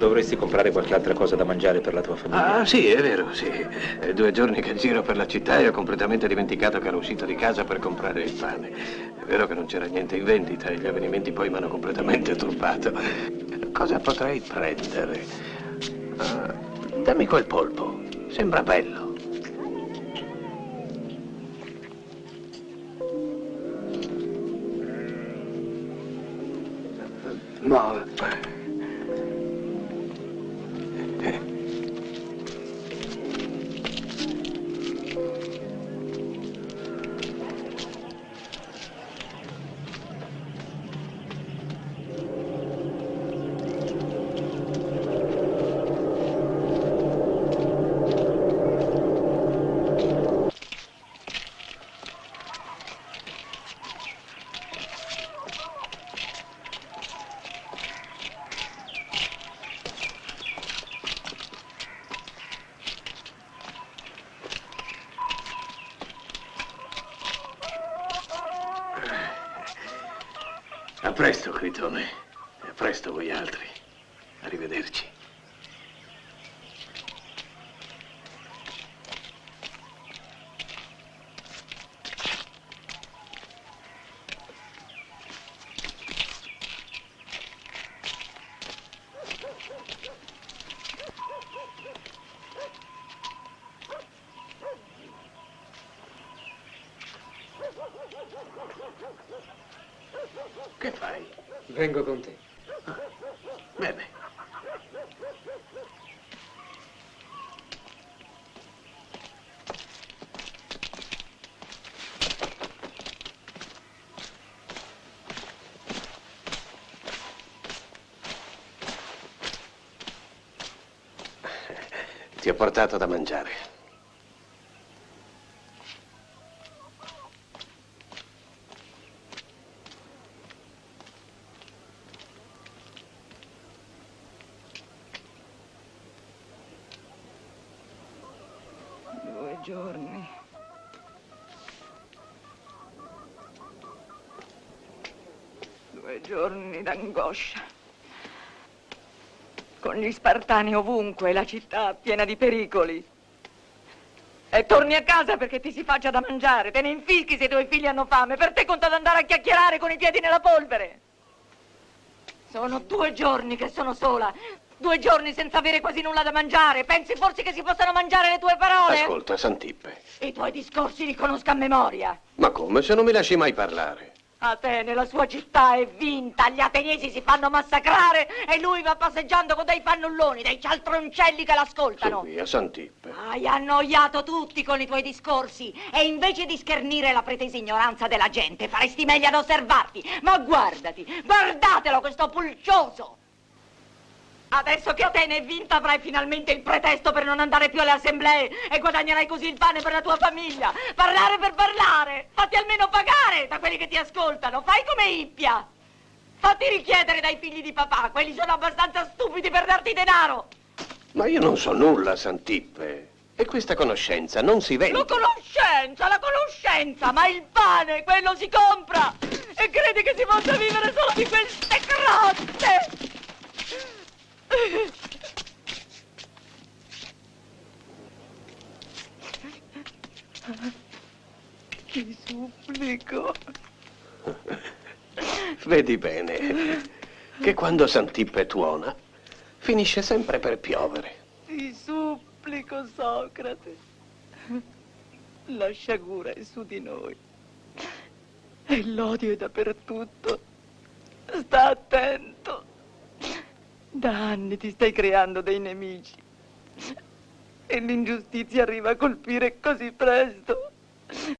Dovresti comprare qualche altra cosa da mangiare per la tua famiglia. Ah, sì, è vero, sì. È 2 giorni che giro per la città e ho completamente dimenticato che ero uscito di casa per comprare il pane. È vero che non c'era niente in vendita e gli avvenimenti poi mi hanno completamente turbato. Cosa potrei prendere? Ah, dammi quel polpo. Sembra bello. Ma... A presto, Critone. E a presto voi altri. Arrivederci. Che fai? Vengo con te. Ah, bene. Ti ho portato da mangiare. 2 giorni. Due giorni d'angoscia. Con gli spartani ovunque, la città piena di pericoli. E torni a casa perché ti si faccia da mangiare, te ne infischi se i tuoi figli hanno fame, per te conta ad andare a chiacchierare con i piedi nella polvere. Sono 2 giorni che sono sola, 2 giorni senza avere quasi nulla da mangiare. Pensi forse che si possano mangiare le tue parole? Ascolta, Santippe. I tuoi discorsi li conosco a memoria. Ma come, se non mi lasci mai parlare? Atene, la sua città è vinta, gli ateniesi si fanno massacrare e lui va passeggiando con dei fannulloni, dei cialtroncelli che l'ascoltano. Su via, Santippe. Hai annoiato tutti con i tuoi discorsi e invece di schernire la pretesa ignoranza della gente faresti meglio ad osservarti. Ma guardati, guardatelo questo pulcioso! Adesso che Atene è vinta avrai finalmente il pretesto per non andare più alle assemblee e guadagnerai così il pane per la tua famiglia. Parlare per parlare, fatti almeno pagare da quelli che ti ascoltano, fai come Ippia. Fatti richiedere dai figli di papà, quelli sono abbastanza stupidi per darti denaro. Ma io non so nulla, Santippe. E questa conoscenza non si vende. La conoscenza, ma il pane, quello si compra. E credi che si possa vivere solo di queste croste? Ti supplico. Vedi bene che quando Santippe tuona finisce sempre per piovere. Ti supplico, Socrate. La sciagura è su di noi. E l'odio è dappertutto. Sta attento. Da anni ti stai creando dei nemici. E l'ingiustizia arriva a colpire così presto.